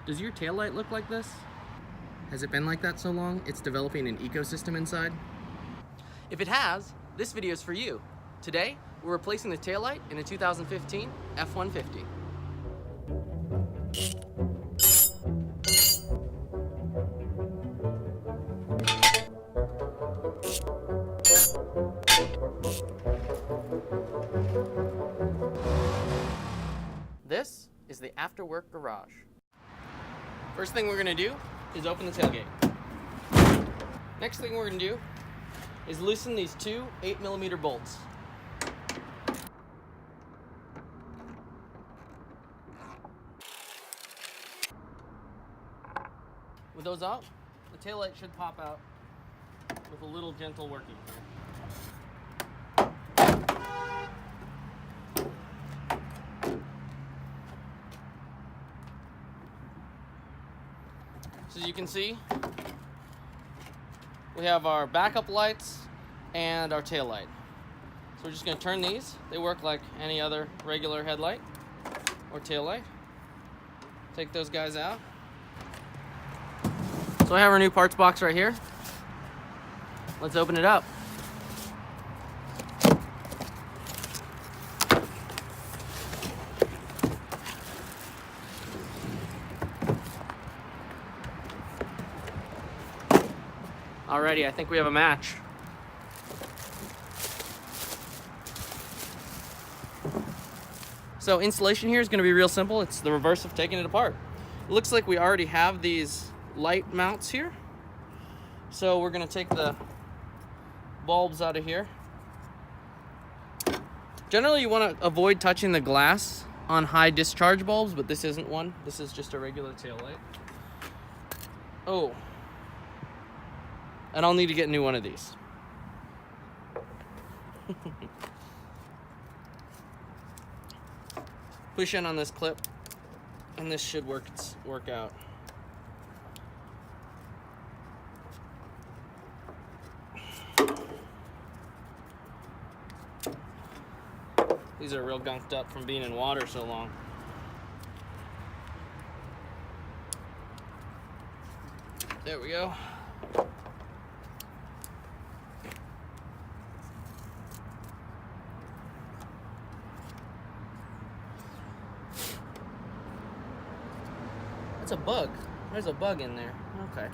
Does your taillight look like this? Has it been like that so long, it's developing an ecosystem inside? If it has, this video is for you. Today, we're replacing the taillight in a 2015 F-150. This is the after-work garage. First thing we're gonna do is open the tailgate. Next thing we're gonna do is loosen these two 8mm bolts. With those out, the taillight should pop out with a little gentle working here. So as you can see, we have our backup lights and our tail light. So we're just going to turn these. They work like any other regular headlight or tail light. Take those guys out. So I have our new parts box right here. Let's open it up. Alrighty, I think we have a match. So installation here is going to be real simple. It's the reverse of taking it apart. It looks like we already have these light mounts here. So we're going to take the bulbs out of here. Generally you want to avoid touching the glass on high discharge bulbs, but this isn't one. This is just a regular tail light. Oh. And I'll need to get a new one of these. Push in on this clip, and this should work out. These are real gunked up from being in water so long. There we go. That's a bug. There's a bug in there. Okay.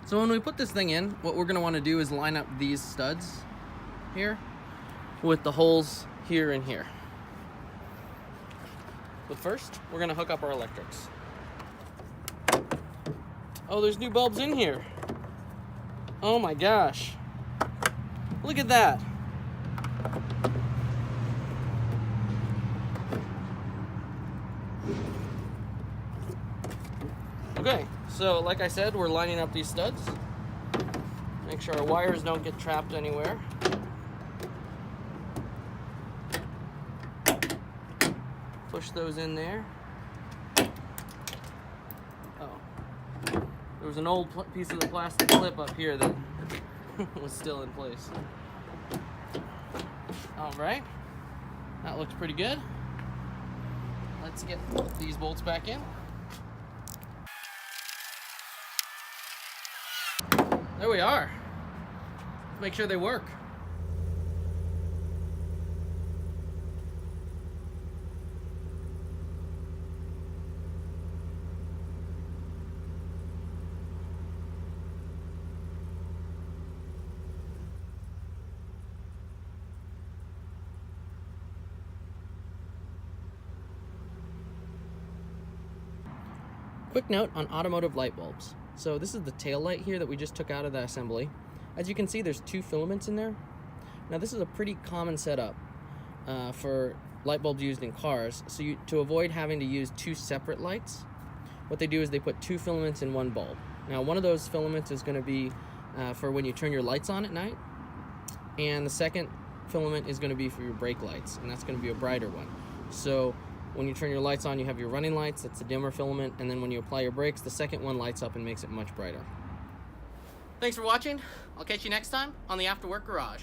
So when we put this thing in, what we're going to want to do is line up these studs here with the holes here and here. But first, we're going to hook up our electrics. Oh, there's new bulbs in here. Oh my gosh. Look at that. Okay, so like I said, we're lining up these studs. Make sure our wires don't get trapped anywhere. Push those in there. Oh, there was an old piece of the plastic clip up here that was still in place. All right, that looks pretty good. Let's get these bolts back in. There we are. Make sure they work. Quick note on automotive light bulbs. So this is the tail light here that we just took out of the assembly. As you can see, there's two filaments in there. Now this is a pretty common setup for light bulbs used in cars. So to avoid having to use two separate lights, what they do is they put two filaments in one bulb. Now one of those filaments is going to be for when you turn your lights on at night, and the second filament is going to be for your brake lights, and that's going to be a brighter one. So when you turn your lights on, you have your running lights, that's the dimmer filament, and then when you apply your brakes, the second one lights up and makes it much brighter. Thanks for watching. I'll catch you next time on the After Work Garage.